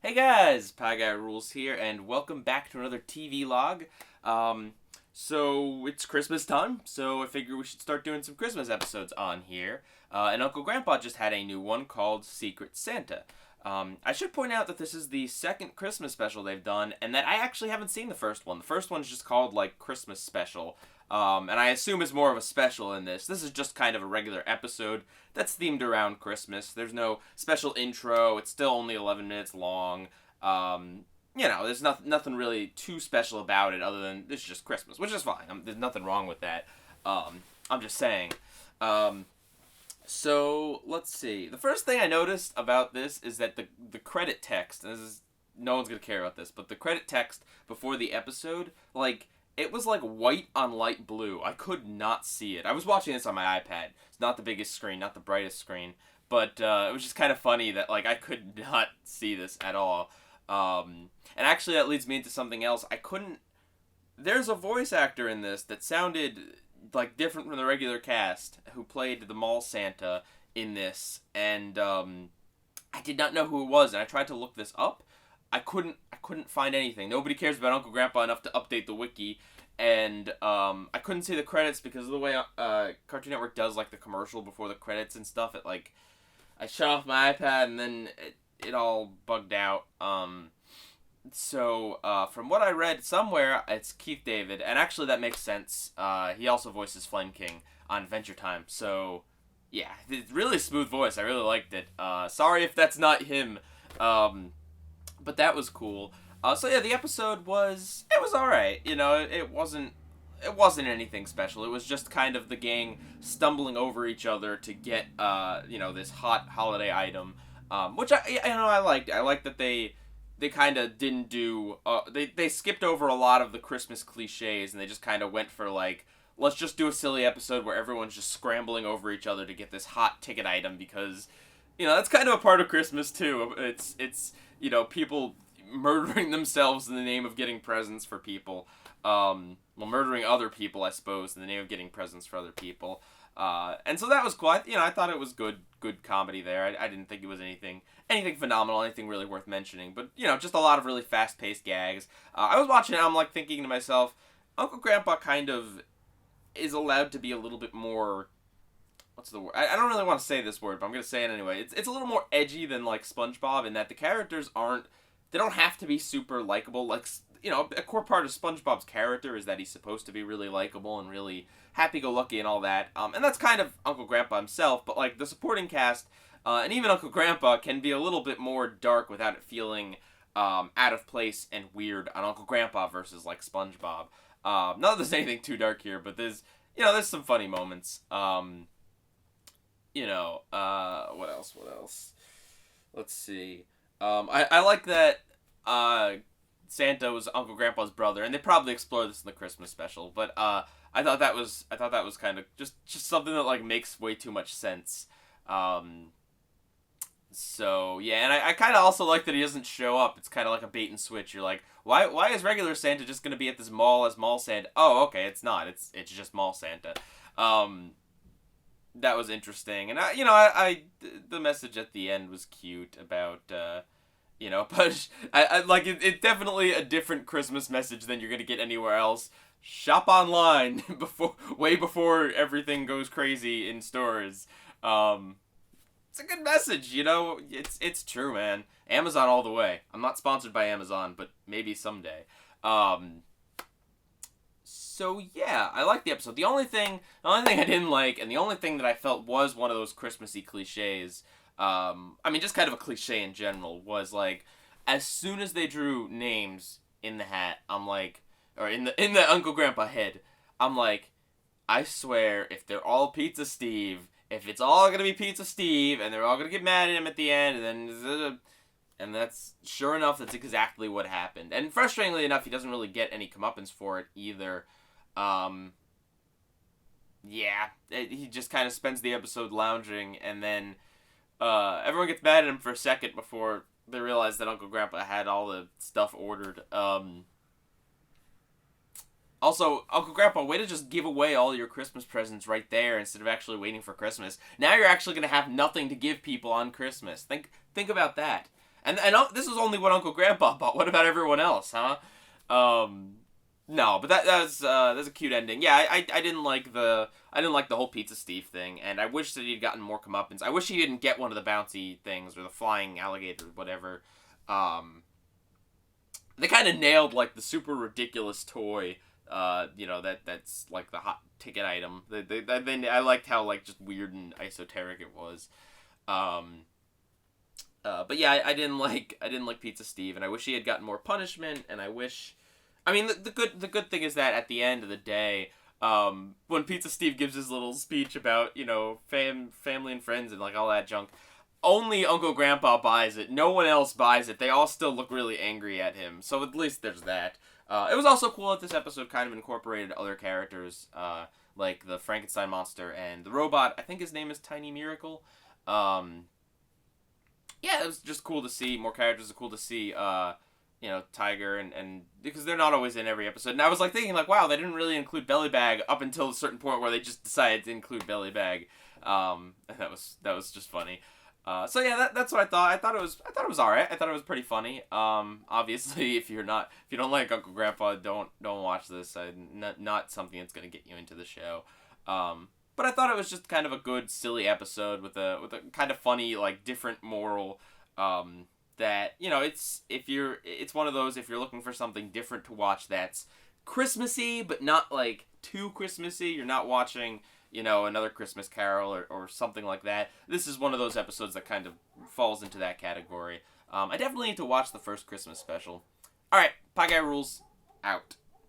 Hey guys, PIEGUYRULZ here, and welcome back to another TVlog. So it's Christmas time, so I figure we should start doing some Christmas episodes on here. And Uncle Grandpa just had a new one called Secret Santa. I should point out that this is the second Christmas special they've done, and that I actually haven't seen the first one. The first one's just called, Christmas Special. And I assume it's more of a special in this. This is just kind of a regular episode that's themed around Christmas. There's no special intro. It's still only 11 minutes long. There's nothing really too special about it other than it's just Christmas, which is fine. There's nothing wrong with that. I'm just saying. So let's see. The first thing I noticed about this is that the credit text. And this is no one's gonna care about this, but the credit text before the episode, it was like white on light blue. I could not see it. I was watching this on my iPad. It's not the biggest screen, not the brightest screen, but it was just kind of funny that I could not see this at all. And actually, that leads me into something else. I couldn't. There's a voice actor in this that sounded different from the regular cast who played the mall Santa in this, and I did not know who it was, and I tried to look this up. I couldn't find anything. Nobody cares about Uncle Grandpa enough to update the wiki, and I couldn't see the credits because of the way Cartoon Network does the commercial before the credits and stuff. I shut off my iPad and then it all bugged out. So from what I read somewhere, it's Keith David, and actually that makes sense. He also voices Flame King on Adventure Time, so yeah, it's really smooth voice. I really liked it. Sorry if that's not him, but that was cool. So yeah, the episode was all right. It wasn't anything special. It was just kind of the gang stumbling over each other to get this hot holiday item, which I liked. I liked that they kind of didn't do they skipped over a lot of the Christmas cliches, and they just kind of went for let's just do a silly episode where everyone's just scrambling over each other to get this hot ticket item because that's kind of a part of Christmas too. It's people murdering themselves in the name of getting presents for people. Murdering other people, I suppose, in the name of getting presents for other people. And so that was cool. I thought it was good comedy there. I didn't think it was anything phenomenal, anything really worth mentioning. But, just a lot of really fast-paced gags. I was watching it, I'm thinking to myself, Uncle Grandpa kind of is allowed to be a little bit more, what's the word? I don't really want to say this word, but I'm going to say it anyway. It's a little more edgy than SpongeBob in that the characters they don't have to be super likable. A core part of SpongeBob's character is that he's supposed to be really likable and really happy-go-lucky and all that. And that's kind of Uncle Grandpa himself, but the supporting cast, and even Uncle Grandpa can be a little bit more dark without it feeling out of place and weird on Uncle Grandpa versus SpongeBob. Not that there's anything too dark here, but there's some funny moments. What else? Let's see. I like that Santa was Uncle Grandpa's brother, and they probably explore this in the Christmas special. But I thought that was kind of just something that makes way too much sense. So yeah, and I kind of also like that he doesn't show up. It's kind of like a bait and switch. You're like, why is regular Santa just gonna be at this mall as Mall Santa? Oh, okay, it's not. It's just Mall Santa. That was interesting, and the message at the end was cute about but it's definitely a different Christmas message than you're gonna get anywhere else. Shop online way before everything goes crazy in stores. It's a good message, It's true, man. Amazon all the way. I'm not sponsored by Amazon, but maybe someday. So yeah, I liked the episode. The only thing I didn't like, and the only thing that I felt was one of those Christmassy cliches, just kind of a cliche in general, was as soon as they drew names in the hat, or in the Uncle Grandpa head, I'm like, I swear, if they're all Pizza Steve, if it's all gonna be Pizza Steve, and they're all gonna get mad at him at the end, and that's sure enough, that's exactly what happened. And frustratingly enough, he doesn't really get any comeuppance for it either. He just kind of spends the episode lounging, and then everyone gets mad at him for a second before they realize that Uncle Grandpa had all the stuff ordered. Also, Uncle Grandpa, way to just give away all your Christmas presents right there instead of actually waiting for Christmas. Now you're actually going to have nothing to give people on Christmas. Think about that. And this was only what Uncle Grandpa bought. What about everyone else, huh? No, but that's a cute ending. Yeah, I didn't like the whole Pizza Steve thing, and I wish that he'd gotten more comeuppance. I wish he didn't get one of the bouncy things or the flying alligator, whatever. They kind of nailed like the super ridiculous toy. That's like the hot ticket item. I liked how like just weird and esoteric it was. But yeah, I didn't like Pizza Steve, and I wish he had gotten more punishment. And I wish, I mean, the good thing is that at the end of the day, when Pizza Steve gives his little speech about family and friends and like all that junk, only Uncle Grandpa buys it. No one else buys it. They all still look really angry at him. So at least there's that. It was also cool that this episode kind of incorporated other characters, like the Frankenstein monster and the robot. I think his name is Tiny Miracle. Yeah, it was just cool to see more characters. Are cool to see, Tiger and because they're not always in every episode. And I was like thinking like, wow, they didn't really include Bellybag up until a certain point where they just decided to include Bellybag. And that was just funny. So yeah, that's what I thought. I thought it was all right. I thought it was pretty funny. Obviously, if you don't like Uncle Grandpa, don't watch this. Not something that's gonna get you into the show. But I thought it was just kind of a good, silly episode with a kind of funny, like different moral. That it's one of those, if you're looking for something different to watch that's Christmassy but not like too Christmassy. You're not watching another Christmas Carol or something like that. This is one of those episodes that kind of falls into that category. I definitely need to watch the first Christmas special. Alright, Pie Guy Rules, out.